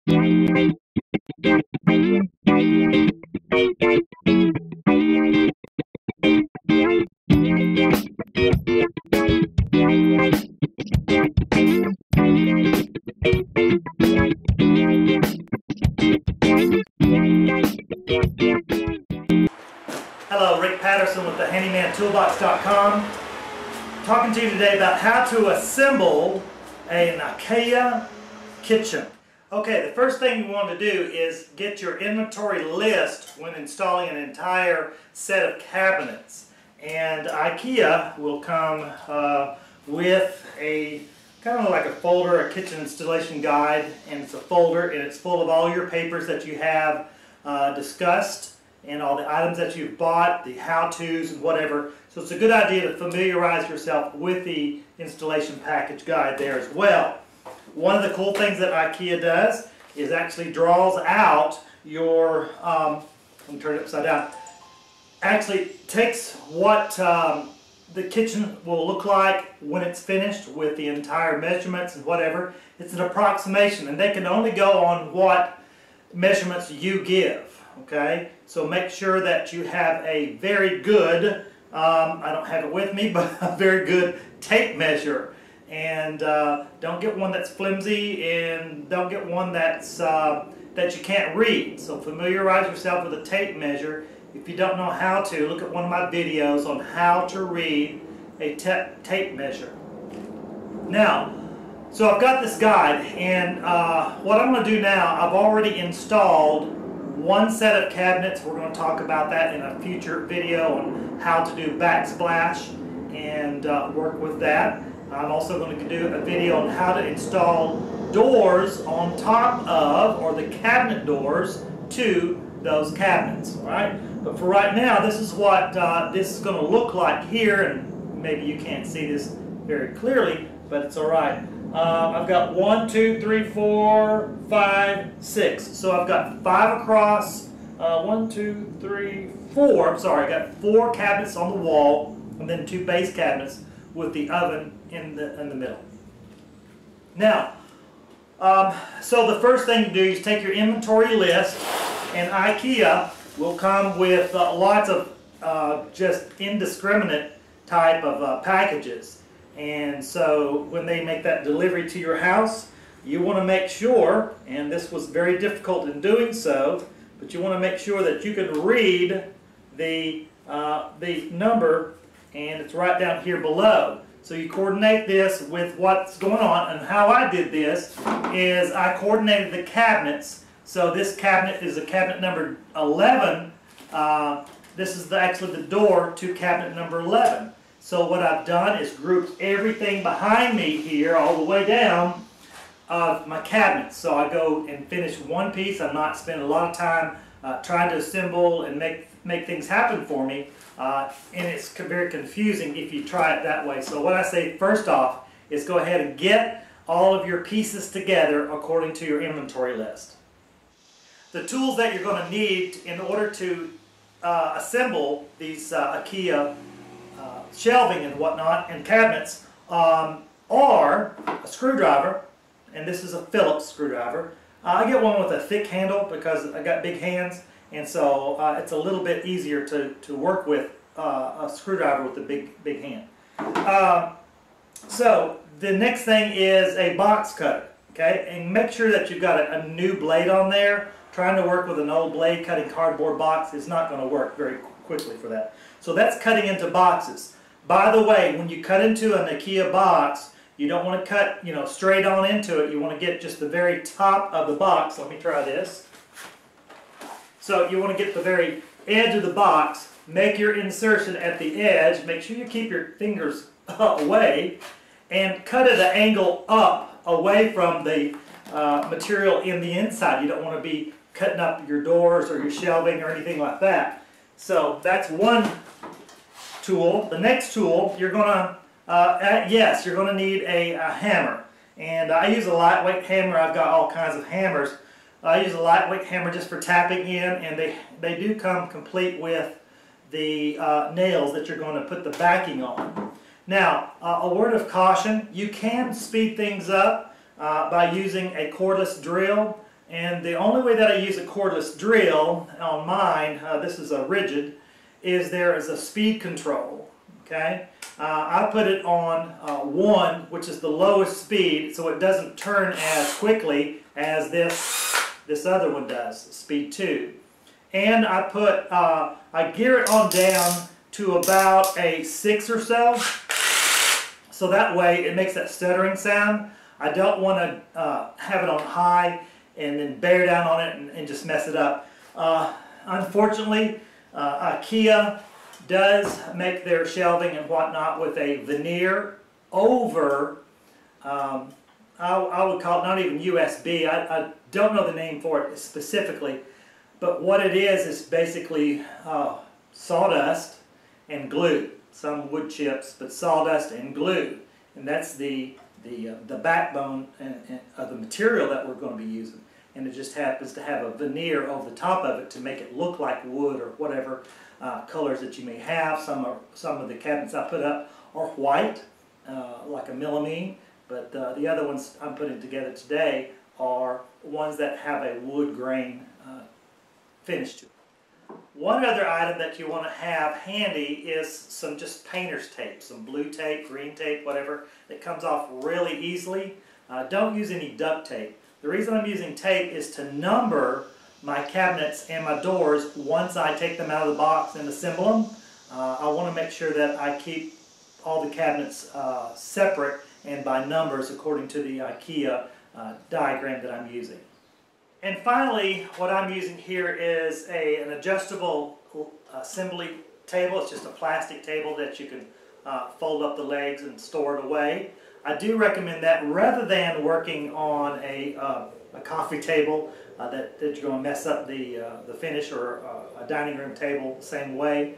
Hello, Rick Patterson with TheHandymanToolbox.com. Talking to you today about how to assemble an Ikea kitchen. Okay, the first thing you want to do is get your inventory list when installing an entire set of cabinets. And Ikea will come with a kind of like a folder, a kitchen installation guide, and it's a folder and it's full of all your papers that you have discussed and all the items that you've bought, the how-tos and whatever. So it's a good idea to familiarize yourself with the installation package guide there as well. One of the cool things that Ikea does is actually draws out your, let me turn it upside down, actually takes what the kitchen will look like when it's finished with the entire measurements and whatever. It's an approximation and they can only go on what measurements you give. Okay, so make sure that you have a very good, I don't have it with me, but a very good tape measure. And don't get one that's flimsy and don't get one that's that you can't read. So familiarize yourself with a tape measure. If you don't know how to, look at one of my videos on how to read a tape measure. Now, so I've got this guide, and what I'm going to do now, I've already installed one set of cabinets. We're going to talk about that in a future video on how to do backsplash and work with that. I'm also going to do a video on how to install doors on top of, or the cabinet doors to those cabinets. All right? But for right now, this is what this is going to look like here, and maybe you can't see this very clearly, but it's all right. I've got 1, 2, 3, 4, 5, 6. So I've got 5 across. 1, 2, 3, 4. I'm sorry, I got 4 cabinets on the wall, and then 2 base cabinets with the oven in the middle. Now, so the first thing to do is take your inventory list, and Ikea will come with lots of just indiscriminate type of packages. And so when they make that delivery to your house, you want to make sure, and this was very difficult in doing so, but you want to make sure that you can read the number, and it's right down here below. So you coordinate this with what's going on, and how I did this is I coordinated the cabinets. So this cabinet is a cabinet number 11. This is actually the door to cabinet number 11. So what I've done is grouped everything behind me here all the way down of my cabinets. So I go and finish one piece. I'm not spending a lot of time trying to assemble and make things happen for me. And it's very confusing if you try it that way. So what I say first off is go ahead and get all of your pieces together according to your inventory list. The tools that you're going to need in order to assemble these IKEA shelving and whatnot and cabinets are a screwdriver, and this is a Phillips screwdriver. I get one with a thick handle because I got big hands, and so it's a little bit easier to work with a screwdriver with a big hand. So the next thing is a box cutter, okay, and make sure that you've got a new blade on there. Trying to work with an old blade cutting cardboard box is not going to work very quickly for that. So that's cutting into boxes. By the way, when you cut into an IKEA box, you don't want to cut, straight on into it. You want to get just the very top of the box. Let me try this. So you want to get the very edge of the box, make your insertion at the edge, make sure you keep your fingers away, and cut at an angle up away from the material in the inside. You don't want to be cutting up your doors or your shelving or anything like that. So that's one tool. The next tool, you're going to, you're going to need a hammer. And I use a lightweight hammer. I've got all kinds of hammers. I use a lightweight hammer just for tapping in, and they do come complete with the nails that you're going to put the backing on. Now, a word of caution, you can speed things up by using a cordless drill, And the only way that I use a cordless drill on mine, this is a rigid, is there is a speed control. Okay, I put it on 1, which is the lowest speed, so it doesn't turn as quickly as this other one does, speed 2. And I gear it on down to about a 6 or so. So that way it makes that stuttering sound. I don't want to have it on high and then bear down on it and just mess it up. Unfortunately, Ikea does make their shelving and whatnot with a veneer over, I would call it not even USB. I don't know the name for it specifically, but what it is basically sawdust and glue. Some wood chips, but sawdust and glue, and that's the backbone of the material that we're going to be using. And it just happens to have a veneer over the top of it to make it look like wood or whatever colors that you may have. Some of the cabinets I put up are white, like a melamine, but the other ones I'm putting together today are ones that have a wood grain finish to it. One other item that you want to have handy is some just painter's tape, some blue tape, green tape, whatever, that comes off really easily. Don't use any duct tape. The reason I'm using tape is to number my cabinets and my doors once I take them out of the box and assemble them. I want to make sure that I keep all the cabinets separate and by numbers according to the Ikea diagram that I'm using. And finally, what I'm using here is an adjustable assembly table. It's just a plastic table that you can fold up the legs and store it away. I do recommend that rather than working on a coffee table that you're going to mess up the finish, or a dining room table the same way.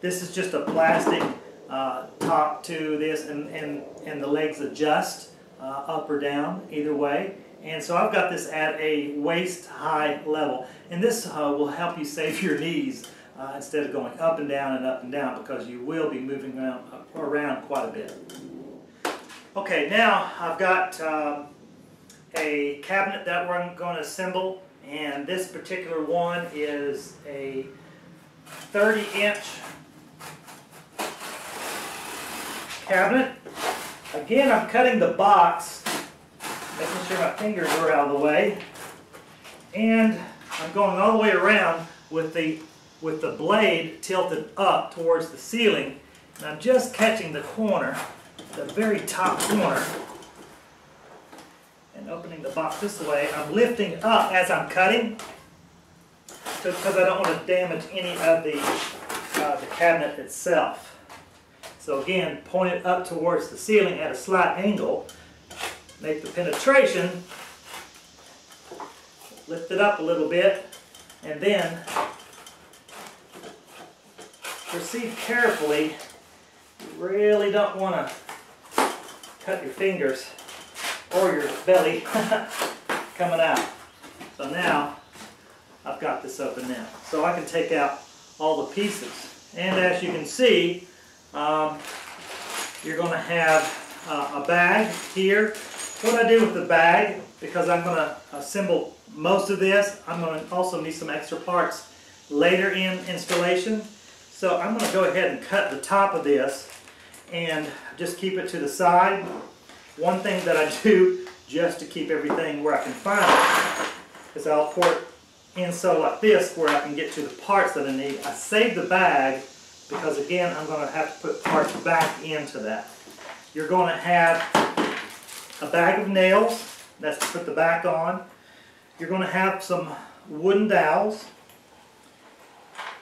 This is just a plastic top to this, and the legs adjust up or down either way. And so I've got this at a waist-high level, and this will help you save your knees instead of going up and down, because you will be moving around quite a bit. Okay, now I've got a cabinet that we're going to assemble, and this particular one is a 30-inch cabinet. Again, I'm cutting the box, making sure my fingers are out of the way, and I'm going all the way around with the blade tilted up towards the ceiling, and I'm just catching the corner, the very top corner, and opening the box this way. I'm lifting up as I'm cutting because I don't want to damage any of the cabinet itself. So again, point it up towards the ceiling at a slight angle, make the penetration, lift it up a little bit, and then proceed carefully. You really don't want to cut your fingers or your belly coming out. So now I've got this open now, so I can take out all the pieces. And as you can see, you're going to have a bag here. What I do with the bag, because I'm going to assemble most of this, I'm going to also need some extra parts later in installation. So I'm going to go ahead and cut the top of this and just keep it to the side. One thing that I do just to keep everything where I can find it is I'll pour it in so like this where I can get to the parts that I need. I save the bag because again I'm going to have to put parts back into that. You're going to have a bag of nails, that's to put the back on. You're going to have some wooden dowels,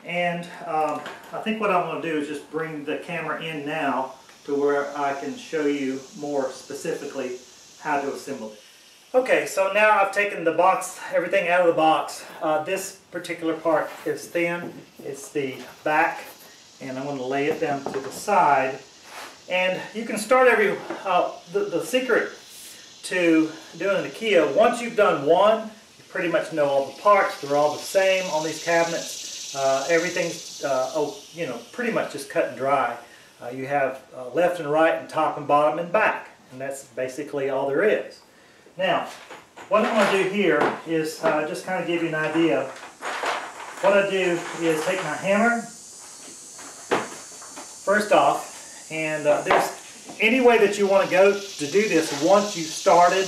and I think what I'm going to do is just bring the camera in now to where I can show you more specifically how to assemble it. Okay, so now I've taken the box, everything out of the box. This particular part is thin, it's the back, and I'm going to lay it down to the side. And you can start the secret to doing an IKEA, once you've done one, you pretty much know all the parts, they're all the same on these cabinets. Everything's pretty much just cut and dry. You have left and right and top and bottom and back, and that's basically all there is. Now, what I'm going to do here is just kind of give you an idea. What I do is take my hammer, first off, and there's any way that you want to go to do this once you've started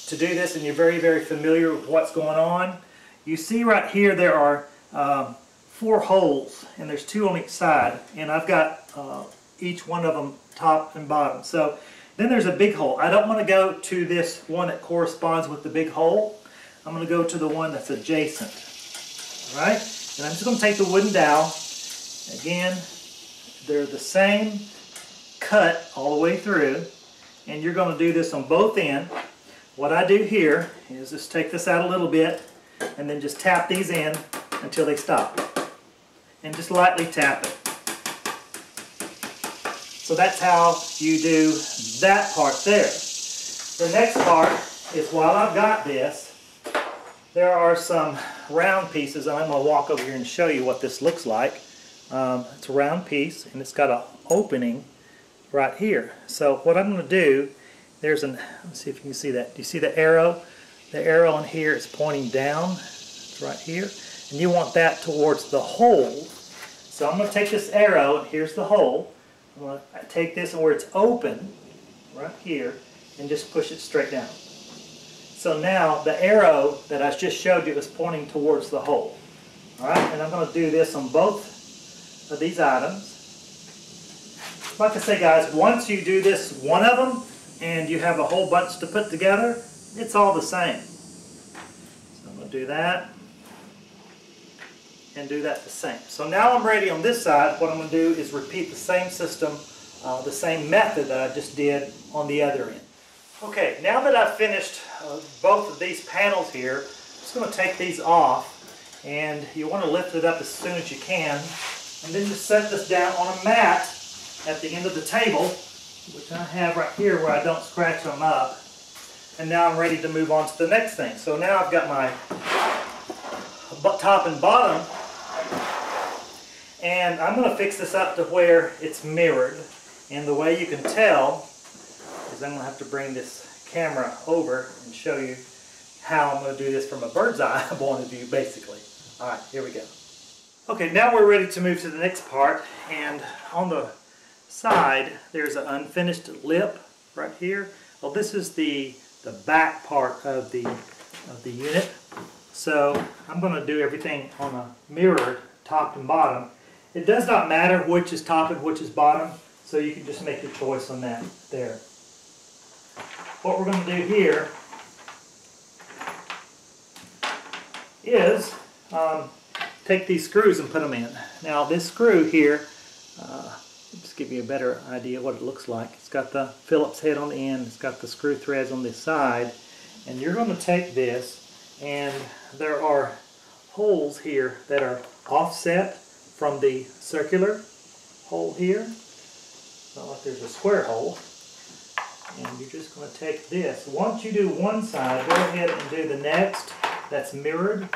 to do this and you're very, very familiar with what's going on. You see right here there are 4 holes, and there's 2 on each side, and I've got each one of them top and bottom. So then there's a big hole. I don't want to go to this one that corresponds with the big hole. I'm going to go to the one that's adjacent. Alright? And I'm just going to take the wooden dowel. Again, they're the same cut all the way through, and you're going to do this on both ends. What I do here is just take this out a little bit and then just tap these in until they stop. And just lightly tap it. So that's how you do that part there. The next part is, while I've got this, there are some round pieces, and I'm going to walk over here and show you what this looks like. It's a round piece, and it's got an opening right here. So what I'm going to do, let's see if you can see that. Do you see the arrow? The arrow in here is pointing down. It's right here. And you want that towards the hole. So I'm going to take this arrow, and here's the hole. I'm going to take this, and where it's open, right here, and just push it straight down. So now the arrow that I just showed you is pointing towards the hole. Alright, and I'm going to do this on both of these items. Like I say, guys, once you do this one of them, and you have a whole bunch to put together, it's all the same. So I'm going to do that, and do that the same. So now I'm ready on this side. What I'm going to do is repeat the same system, the same method that I just did on the other end. Okay, now that I've finished both of these panels here, I'm just going to take these off, and you want to lift it up as soon as you can, and then just set this down on a mat at the end of the table, which I have right here where I don't scratch them up. And now I'm ready to move on to the next thing. So now I've got my top and bottom, and I'm going to fix this up to where it's mirrored. And the way you can tell is I'm going to have to bring this camera over and show you how I'm going to do this from a bird's eye point of view, basically. Alright, here we go. Okay, now we're ready to move to the next part, and on the side there's an unfinished lip right here. Well, this is the back part of the unit. So I'm going to do everything on a mirrored top and bottom. It does not matter which is top and which is bottom, so you can just make your choice on that there. What we're going to do here is take these screws and put them in. Now this screw here, just give you a better idea what it looks like. It's got the Phillips head on the end, it's got the screw threads on the side, and you're going to take this, and there are holes here that are offset from the circular hole here. It's not like there's a square hole. And you're just going to take this. Once you do one side, go ahead and do the next that's mirrored.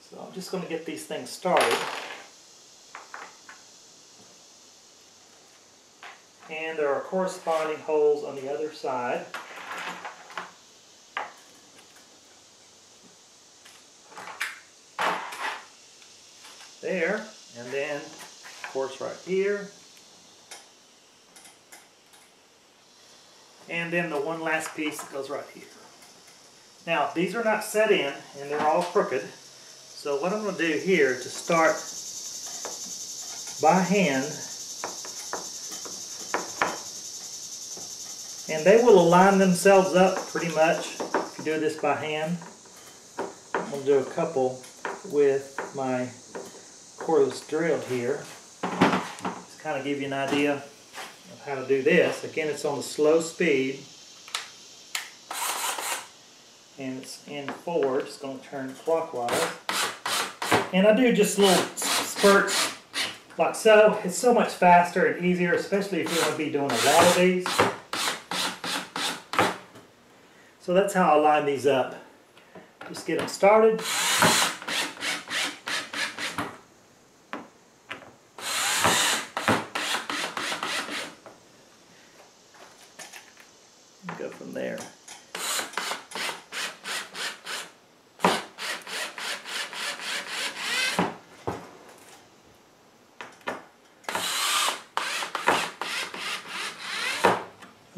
So I'm just going to get these things started. And there are corresponding holes on the other side. There, and then of course right here. And then the one last piece that goes right here. Now these are not set in, and they're all crooked. So what I'm going to do here to start by hand, and they will align themselves up pretty much if you do this by hand. I'm going to do a couple with my cordless drill here. Just kind of give you an idea of how to do this. Again, it's on the slow speed, and it's in forward. It's going to turn clockwise, and I do just little spurts like so. It's so much faster and easier, especially if you want to be doing a lot of these. So that's how I line these up. Just get them started. Go from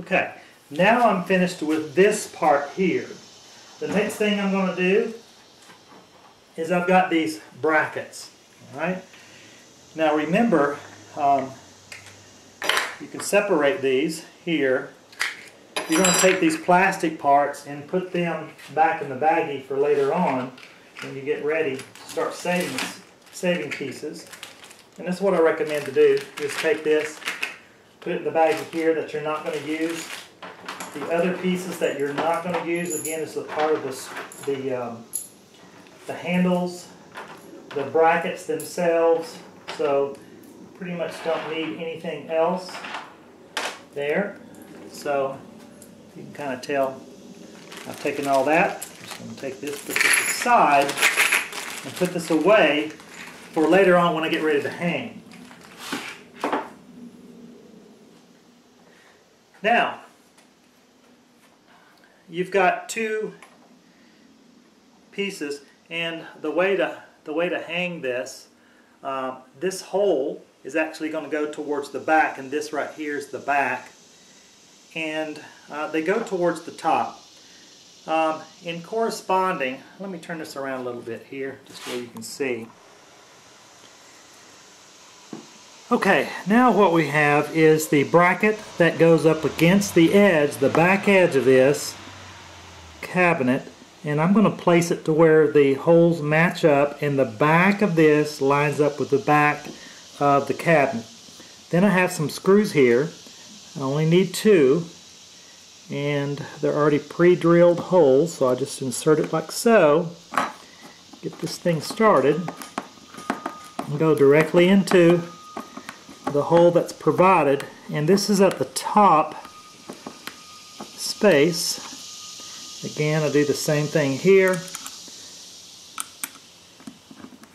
Okay, now I'm finished with this part here. The next thing I'm going to do is I've got these brackets. All right. Now remember, you can separate these here. You're going to take these plastic parts and put them back in the baggie for later on when you get ready to start saving pieces. And that's what I recommend to do, is take this, put it in the baggie here that you're not going to use. The other pieces that you're not going to use, again, is a part of this, the handles, the brackets themselves. So pretty much don't need anything else there. So you can kind of tell I've taken all that. I'm just going to take this, put this aside, and put this away for later on when I get ready to hang. Now, you've got two pieces, and the way to hang this, this hole is actually going to go towards the back, and this right here is the back, and they go towards the top. In corresponding, let me turn this around a little bit here, just so you can see. Okay, now what we have is the bracket that goes up against the edge, the back edge of this cabinet, and I'm going to place it to where the holes match up and the back of this lines up with the back of the cabinet. Then I have some screws here. I only need 2, and they're already pre-drilled holes, so I just insert it like so, get this thing started, and go directly into the hole that's provided, and this is at the top space. Again, I do the same thing here.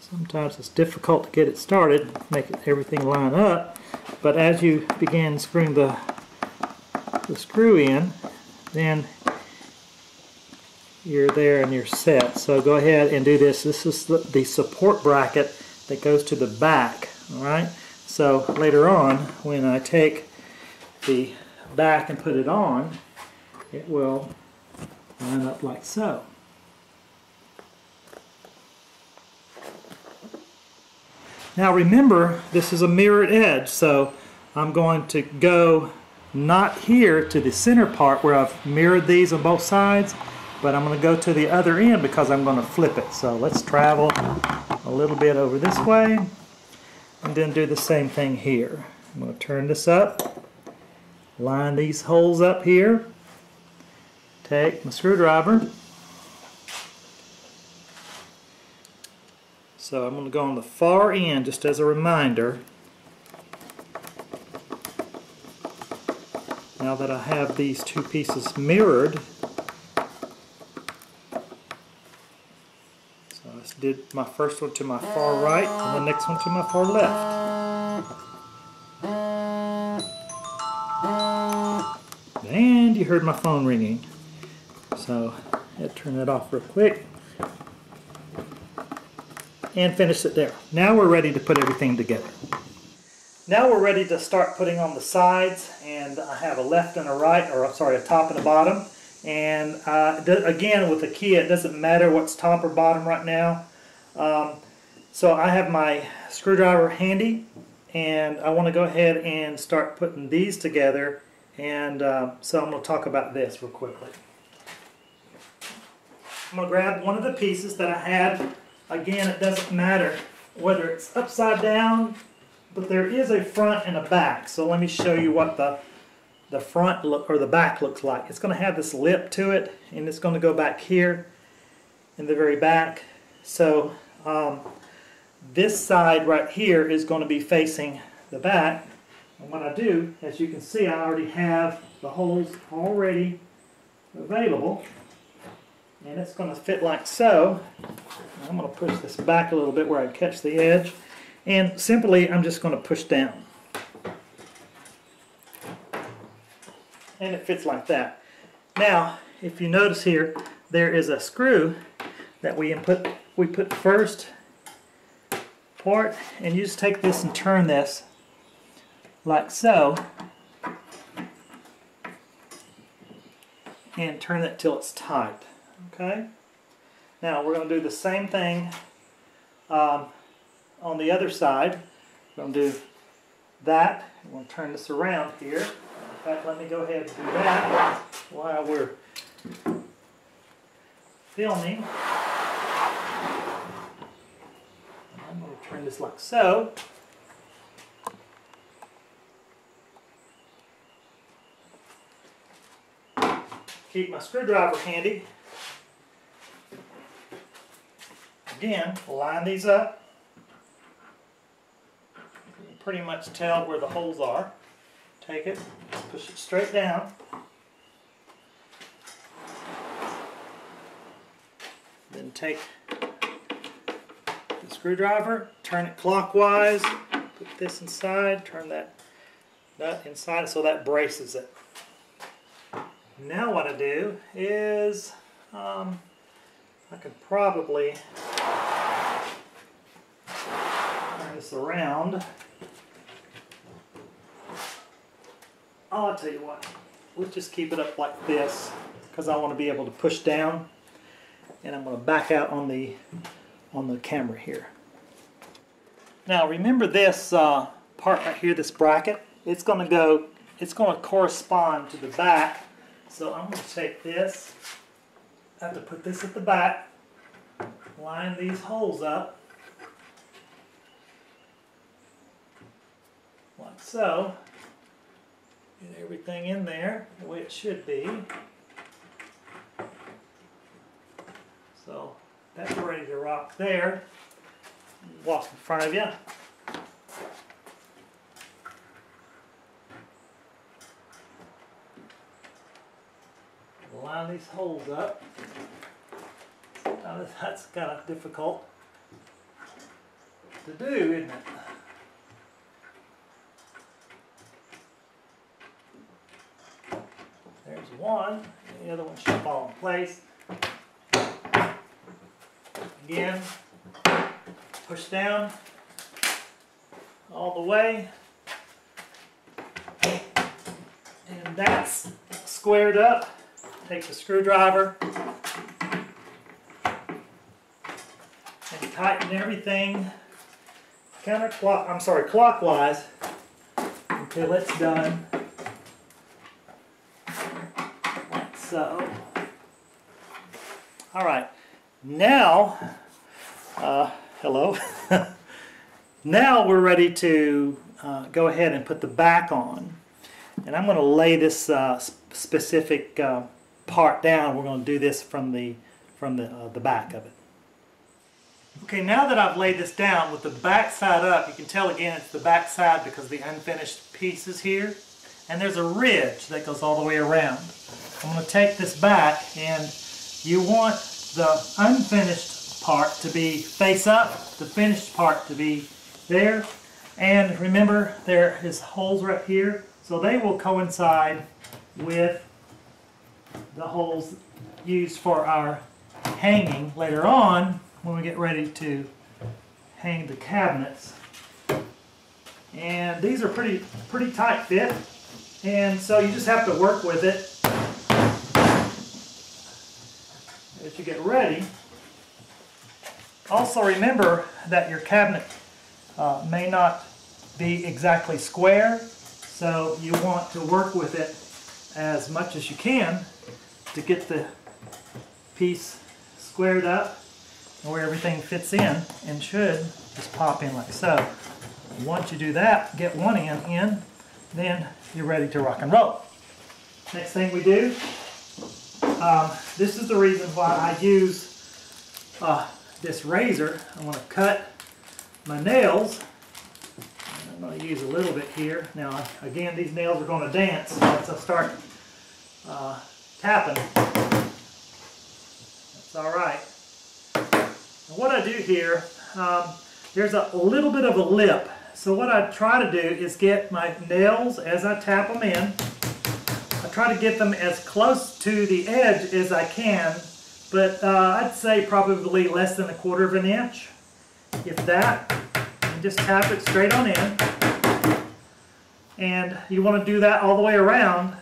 Sometimes it's difficult to get it started, make everything line up, but as you begin screwing the screw in, then you're there and you're set. So go ahead and do this. This is the support bracket that goes to the back. Alright? So later on, when I take the back and put it on, it will line up like so. Now remember, this is a mirrored edge, so I'm going to go not here to the center part where I've mirrored these on both sides, but I'm going to go to the other end because I'm going to flip it. So let's travel a little bit over this way and then do the same thing here. I'm going to turn this up, line these holes up here, take my screwdriver. So I'm going to go on the far end just as a reminder. Now that I have these two pieces mirrored, so I did my first one to my far right and the next one to my far left. And you heard my phone ringing. So I had to turn that off real quick. And finish it there. Now we're ready to put everything together. Now we're ready to start putting on the sides, and I have a left and a right, or sorry, a top and a bottom. And again, with Ikea, it doesn't matter what's top or bottom right now. So I have my screwdriver handy, and I want to go ahead and start putting these together. And so I'm going to talk about this real quickly. I'm going to grab one of the pieces that I had. Again, it doesn't matter whether it's upside down, but there is a front and a back. So let me show you what the front look or the back looks like. It's going to have this lip to it, and it's going to go back here in the very back. So this side right here is going to be facing the back. And what I do, as you can see, I already have the holes already available. And it's going to fit like so. I'm going to push this back a little bit where I catch the edge. And simply, I'm just going to push down. And it fits like that. Now, if you notice here, there is a screw that we put first part. And you just take this and turn this like so. and turn it till it's tight. Okay? Now we're going to do the same thing on the other side. We're going to do that. We're going to turn this around here. In fact, let me go ahead and do that while we're filming. I'm going to turn this like so. Keep my screwdriver handy. Again, line these up. You can pretty much tell where the holes are. Take it, push it straight down. Then take the screwdriver, turn it clockwise, put this inside, turn that nut inside so that braces it. Now what I do is, I could probably turn this around. Oh, I'll tell you what, let's just keep it up like this because I want to be able to push down, and I'm going to back out on the camera here. Now remember this part right here, this bracket, it's going to correspond to the back. So I'm going to take this, I have to put this at the back, line these holes up, like so, get everything in there the way it should be. So that's ready to rock there. Walk in front of you. Line these holes up. Now that's kind of difficult to do, isn't it? There's one, the other one should fall in place. Again, push down all the way, and that's squared up. Take the screwdriver and tighten everything clockwise until it's done. Like so. All right. Now, hello. Now we're ready to go ahead and put the back on, and I'm going to lay this specific part down. We're going to do this from the back of it. Okay, now that I've laid this down with the back side up, you can tell again it's the back side because of the unfinished pieces here, and there's a ridge that goes all the way around. I'm going to take this back, and you want the unfinished part to be face up, the finished part to be there, and remember there is holes right here, so they will coincide with the holes used for our hanging later on when we get ready to hang the cabinets. And these are pretty tight fit, and so you just have to work with it as you get ready. Also remember that your cabinet may not be exactly square, so you want to work with it as much as you can to get the piece squared up and where everything fits in, and should just pop in like so. Once you do that, get one end in, then you're ready to rock and roll. Next thing we do, this is the reason why I use this razor. I want to cut my nails. I'm going to use a little bit here. Now again, these nails are going to dance once I start tapping. That's alright. And what I do here, there's a little bit of a lip. So what I try to do is get my nails as I tap them in. I try to get them as close to the edge as I can, but I'd say probably less than 1/4 of an inch. If that, and just tap it straight on in. And you want to do that all the way around.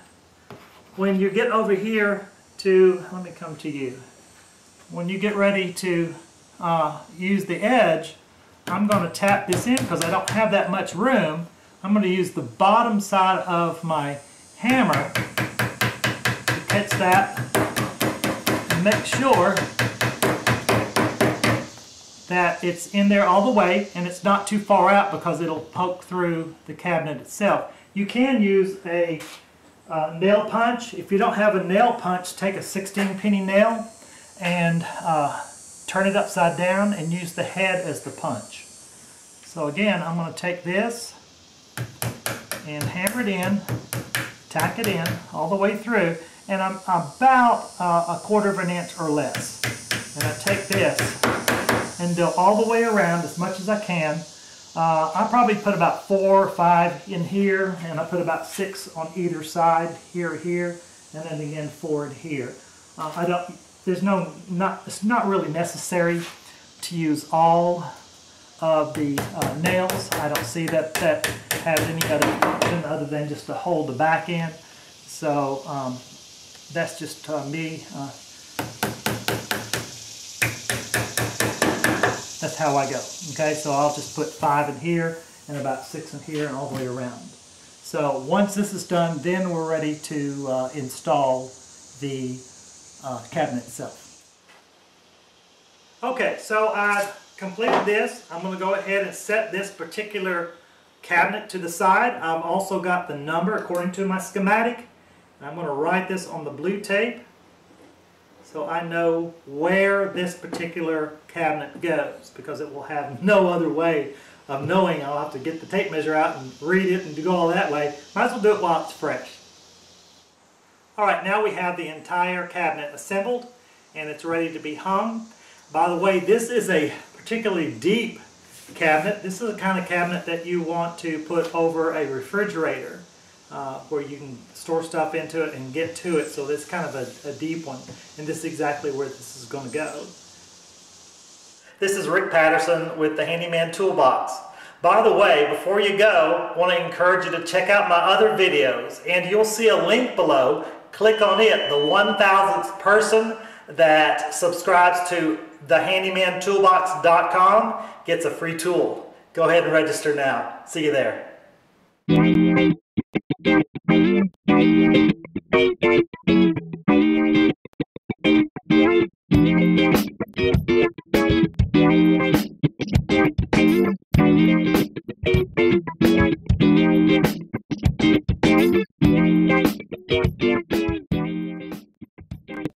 When you get over here to, let me come to you. When you get ready to use the edge, I'm going to tap this in because I don't have that much room. I'm going to use the bottom side of my hammer to catch that and make sure that it's in there all the way and it's not too far out because it'll poke through the cabinet itself. You can use a nail punch. If you don't have a nail punch, take a 16-penny nail and turn it upside down and use the head as the punch. So again, I'm going to take this and hammer it in, tack it in all the way through, and I'm about 1/4 inch or less. And I take this and go all the way around as much as I can. I probably put about 4 or 5 in here, and I put about 6 on either side, here, and then again 4 in here. It's not really necessary to use all of the nails. I don't see that has any other function other than just to hold the back end. So that's just me. That's how I go. Okay, so I'll just put 5 in here and about 6 in here and all the way around. So once this is done, then we're ready to install the cabinet itself. Okay, so I've completed this. I'm going to go ahead and set this particular cabinet to the side. I've also got the number according to my schematic. I'm going to write this on the blue tape so I know where this particular cabinet goes, because it will have no other way of knowing. I'll have to get the tape measure out and read it and go all that way. Might as well do it while it's fresh. Alright, now we have the entire cabinet assembled and it's ready to be hung. By the way, this is a particularly deep cabinet. This is the kind of cabinet that you want to put over a refrigerator where you can store stuff into it and get to it. So this is kind of a deep one, and this is exactly where this is going to go. This is Rick Patterson with the Handyman Toolbox. By the way, before you go, I want to encourage you to check out my other videos, and you'll see a link below. Click on it. The 1,000th person that subscribes to TheHandymanToolbox.com gets a free tool. Go ahead and register now. See you there.